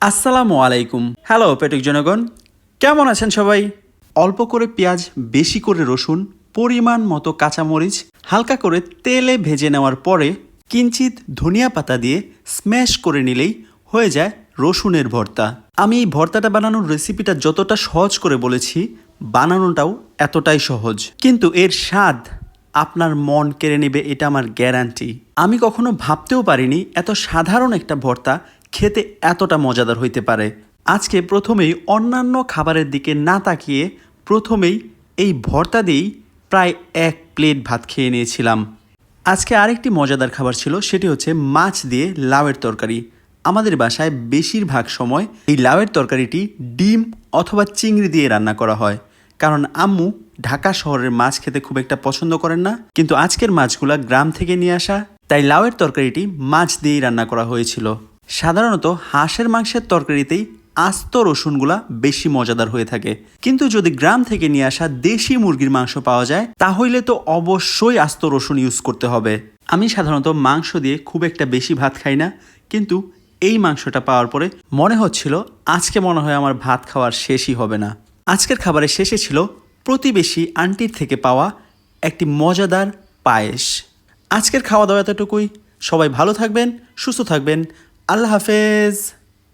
আসসালামু আলাইকুম। হ্যালো পেটুক জনগণ, কেমন আছেন সবাই? অল্প করে পেঁয়াজ, বেশি করে রসুন, পরিমাণ মতো কাঁচামরিচ হালকা করে তেলে ভেজে নেওয়ার পরে কিঞ্চিত ধনিয়া পাতা দিয়ে স্ম্যাশ করে নিলেই হয়ে যায় রসুনের ভর্তা। আমি এই ভর্তাটা বানানোর রেসিপিটা যতটা সহজ করে বলেছি, বানানোটাও এতটাই সহজ, কিন্তু এর স্বাদ আপনার মন কেড়ে নেবে, এটা আমার গ্যারান্টি। আমি কখনো ভাবতেও পারিনি এত সাধারণ একটা ভর্তা খেতে এতটা মজাদার হইতে পারে। আজকে প্রথমেই অন্যান্য খাবারের দিকে না তাকিয়ে প্রথমেই এই ভর্তা দিয়েই প্রায় 1 প্লেট ভাত খেয়ে নিয়েছিলাম। আজকে আরেকটি মজাদার খাবার ছিল, সেটি হচ্ছে মাছ দিয়ে লাউয়ের তরকারি। আমাদের বাসায় বেশিরভাগ সময় এই লাউয়ের তরকারিটি ডিম অথবা চিংড়ি দিয়ে রান্না করা হয়, কারণ আম্মু ঢাকা শহরের মাছ খেতে খুব একটা পছন্দ করেন না। কিন্তু আজকের মাছগুলা গ্রাম থেকে নিয়ে আসা, তাই লাউয়ের তরকারিটি মাছ দিয়েই রান্না করা হয়েছিল। সাধারণত হাঁসের মাংসের তরকারিতেই আস্ত রসুনগুলা বেশি মজাদার হয়ে থাকে, কিন্তু যদি গ্রাম থেকে নিয়ে আসা দেশি মুরগির মাংস পাওয়া যায় তাহলে তো অবশ্যই আস্ত রসুন ইউজ করতে হবে। আমি সাধারণত মাংস দিয়ে খুব একটা বেশি ভাত খাই না, কিন্তু এই মাংসটা পাওয়ার পরে মনে হচ্ছিল আজকে মনে হয় আমার ভাত খাওয়ার শেষই হবে না। আজকের খাবারের শেষে ছিল প্রতিবেশী আন্টির থেকে পাওয়া একটি মজাদার পায়েস। আজকের খাওয়া দাওয়া এতটুকুই। সবাই ভালো থাকবেন, সুস্থ থাকবেন। আল্লাহ হাফেজ।